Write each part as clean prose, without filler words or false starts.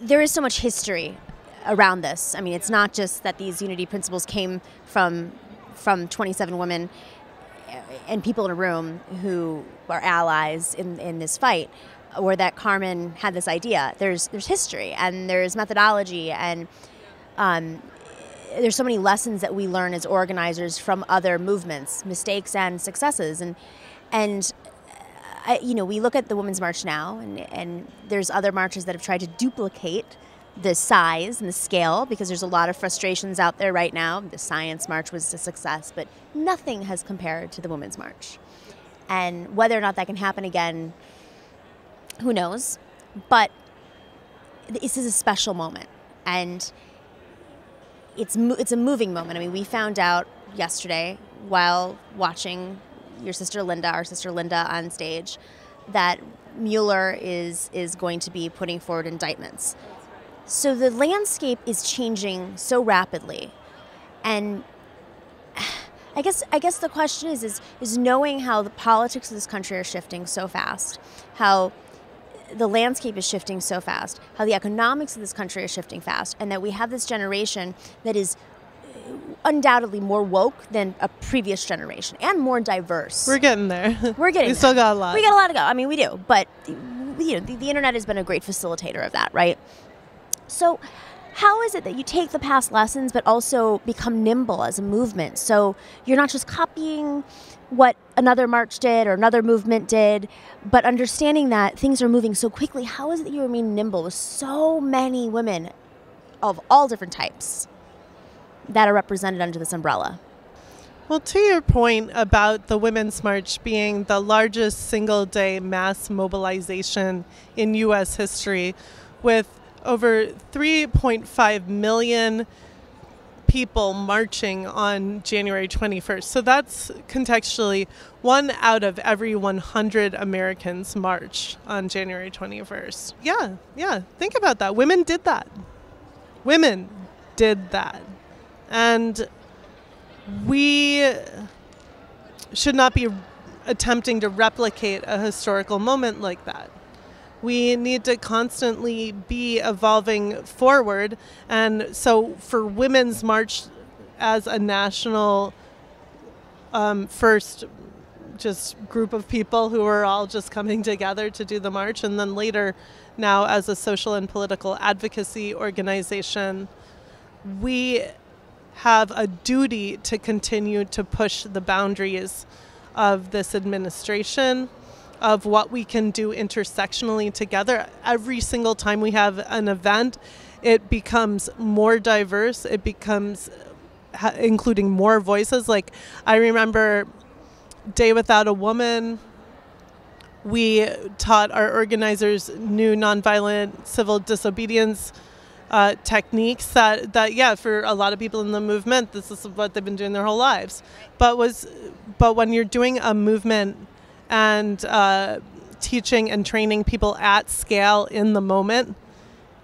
there is so much history around this. I mean, it's not just that these unity principles came from 27 women and people in a room who are allies in this fight, or that Carmen had this idea. There's history and there's methodology, and there's so many lessons that we learn as organizers from other movements, mistakes and successes. And we look at the Women's March now, and there's other marches that have tried to duplicate the size and the scale, because there's a lot of frustrations out there right now. The Science March was a success, but nothing has compared to the Women's March. And whether or not that can happen again, who knows? But this is a special moment, and it's a moving moment. I mean, we found out yesterday while watching our sister Linda on stage, that Mueller is going to be putting forward indictments. So the landscape is changing so rapidly, and I guess the question is knowing how the politics of this country are shifting so fast, how the landscape is shifting so fast, how the economics of this country are shifting fast, and that we have this generation that is undoubtedly more woke than a previous generation and more diverse. We're getting there. We still got a lot. We got a lot to go. I mean, we do, but the internet has been a great facilitator of that, right? So how is it that you take the past lessons but also become nimble as a movement? So you're not just copying what another march did or another movement did, but understanding that things are moving so quickly. How is it that you remain nimble with so many women of all different types that are represented under this umbrella? Well, to your point about the Women's March being the largest single-day mass mobilization in U.S. history, with over 3.5 million people marching on January 21st. So that's contextually 1 out of every 100 Americans march on January 21st. Yeah, think about that. Women did that. Women did that. And we should not be attempting to replicate a historical moment like that. We need to constantly be evolving forward. And so for Women's March as a national first just group of people who are all just coming together to do the march, and then later now as a social and political advocacy organization, we have a duty to continue to push the boundaries of this administration, of what we can do intersectionally together. Every single time we have an event, it becomes more diverse. It becomes including more voices. Like, I remember Day Without a Woman, we taught our organizers new nonviolent civil disobedience techniques that for a lot of people in the movement, this is what they've been doing their whole lives. But when you're doing a movement and teaching and training people at scale in the moment,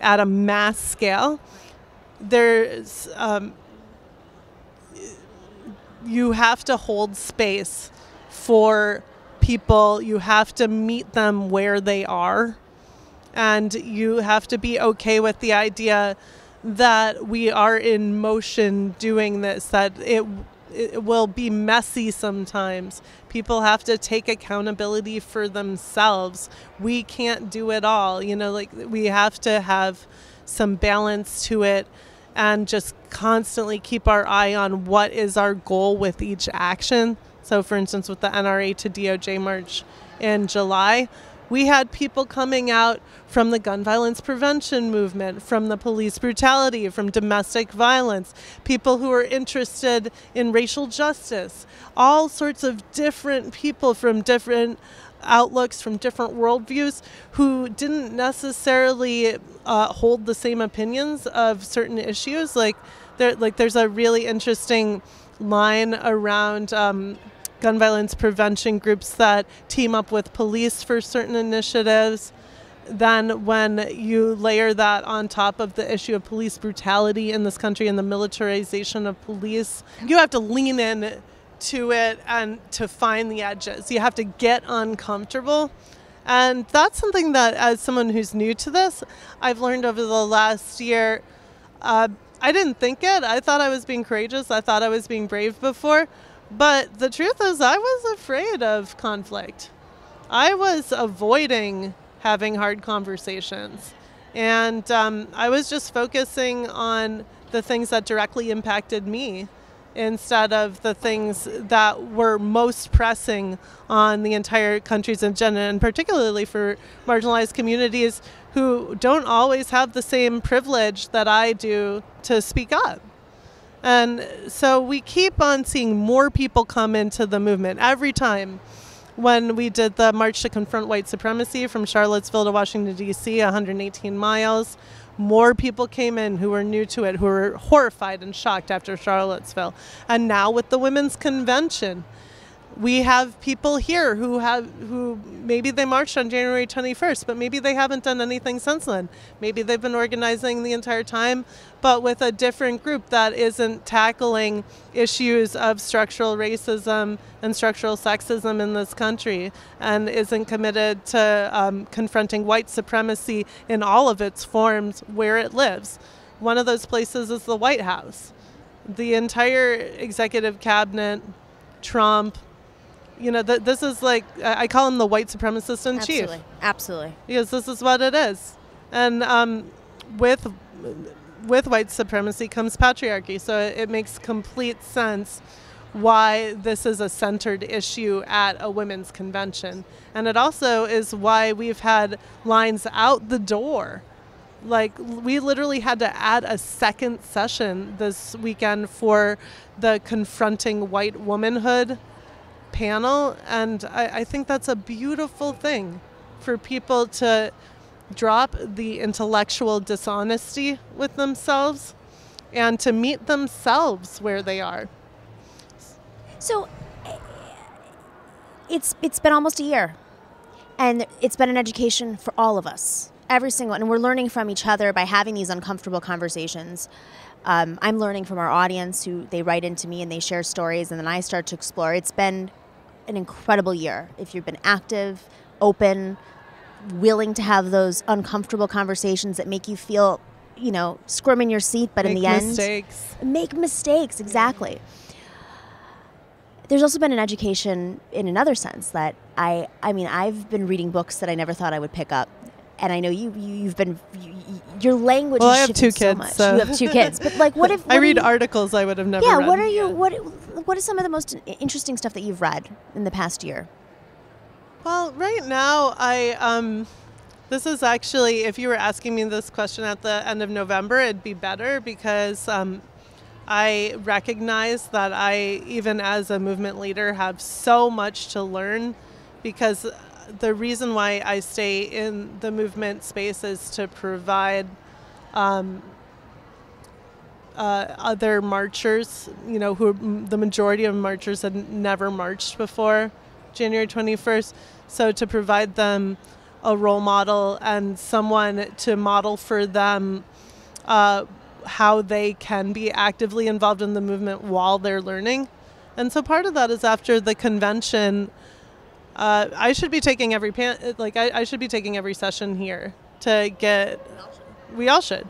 at a mass scale, there's you have to hold space for people. You have to meet them where they are, and you have to be okay with the idea that we are in motion doing this, that it will be messy sometimes. People have to take accountability for themselves. We can't do it all. We have to have some balance to it and just constantly keep our eye on what is our goal with each action. So for instance, with the NRA to DOJ march in July, we had people coming out from the gun violence prevention movement, from the police brutality, from domestic violence, people who are interested in racial justice, all sorts of different people from different outlooks, from different worldviews, who didn't necessarily hold the same opinions of certain issues. There's a really interesting line around gun violence prevention groups that team up with police for certain initiatives. Then when you layer that on top of the issue of police brutality in this country and the militarization of police, you have to lean in to it and to find the edges. You have to get uncomfortable And that's something that, as someone who's new to this, I've learned over the last year. I didn't think it. I thought I was being courageous. I thought I was being brave before. But the truth is, I was afraid of conflict. I was avoiding having hard conversations. And I was just focusing on the things that directly impacted me instead of the things that were most pressing on the entire country's agenda, and particularly for marginalized communities who don't always have the same privilege that I do to speak up. And so we keep on seeing more people come into the movement every time. When we did the March to Confront White Supremacy from Charlottesville to Washington, D.C., 118 miles, more people came in who were new to it, who were horrified and shocked after Charlottesville. And now with the Women's Convention, we have people here who maybe they marched on January 21st, but maybe they haven't done anything since then. Maybe they've been organizing the entire time, but with a different group that isn't tackling issues of structural racism and structural sexism in this country, and isn't committed to confronting white supremacy in all of its forms where it lives. One of those places is the White House. The entire executive cabinet, Trump, this is like, I call him the white supremacist in chief. Absolutely. Because this is what it is. And with white supremacy comes patriarchy. So it makes complete sense why this is a centered issue at a women's convention. And it also is why we've had lines out the door. Like, we literally had to add a second session this weekend for the Confronting White Womanhood panel, and I think that's a beautiful thing for people to drop the intellectual dishonesty with themselves and to meet themselves where they are. So it's been almost a year, and it's been an education for all of us, every single, and we're learning from each other by having these uncomfortable conversations. I'm learning from our audience, who they write into me and they share stories, and then I start to explore. It's been an incredible year. If you've been active, open, willing to have those uncomfortable conversations that make you feel, squirm in your seat, but in the end, make mistakes. Exactly. There's also been an education in another sense that I've been reading books that I never thought I would pick up. And I know you've been, your language well, has shifted so much. You have two kids. But like, what I read articles I would have never read. Yeah, what is some of the most interesting stuff that you've read in the past year? Well, right now, this is actually, if you were asking me this question at the end of November, it'd be better, because I recognize that I, even as a movement leader, have so much to learn, because the reason why I stay in the movement space is to provide other marchers, who the majority of marchers had never marched before January 21st. So to provide them a role model and someone to model for them how they can be actively involved in the movement while they're learning. And so part of that is after the convention, I should be taking I should be taking every session here to get. We all should,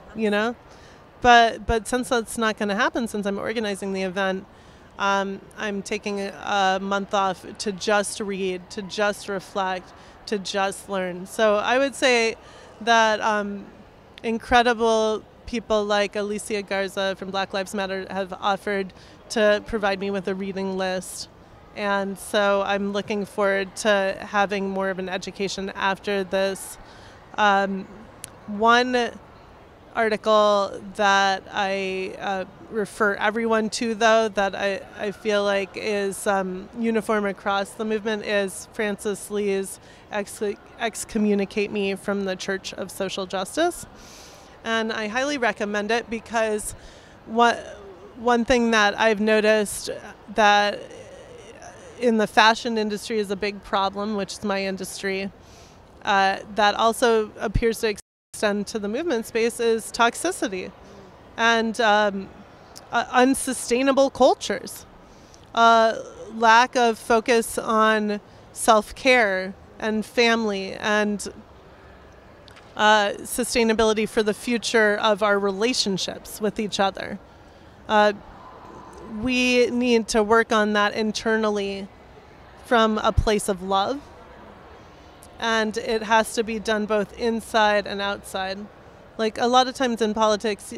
But since that's not going to happen, since I'm organizing the event, I'm taking a month off to just read, to just reflect, to just learn. So I would say that incredible people like Alicia Garza from Black Lives Matter have offered to provide me with a reading list. And so I'm looking forward to having more of an education after this. One article that I refer everyone to, though, that I feel like is uniform across the movement, is Francis Lee's Excommunicate Me from the Church of Social Justice. And I highly recommend it, because one thing that I've noticed that in the fashion industry is a big problem, which is my industry, that also appears to extend to the movement space, is toxicity and unsustainable cultures, lack of focus on self-care, and family and sustainability for the future of our relationships with each other. We need to work on that internally from a place of love, and it has to be done both inside and outside. Like a lot of times in politics,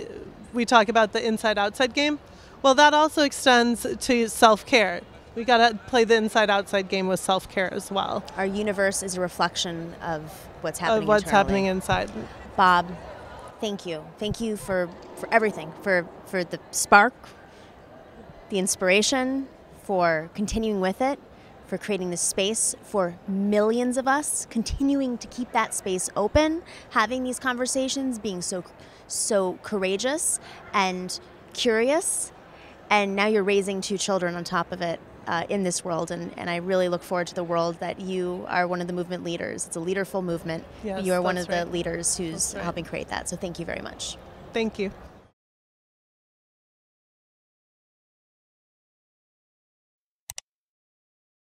we talk about the inside-outside game. Well, that also extends to self-care. We got to play the inside-outside game with self-care as well. Our universe is a reflection of what's happening Of what's internally. happening inside. Bob, thank you. Thank you for everything, for the spark, the inspiration, for continuing with it, for creating this space for millions of us, continuing to keep that space open, having these conversations, being so courageous and curious. And now you're raising 2 children on top of it in this world. And I really look forward to the world that you are one of the movement leaders. It's a leaderful movement. Yes, you are one that's of the right. leaders who's That's right. helping create that. So thank you very much. Thank you.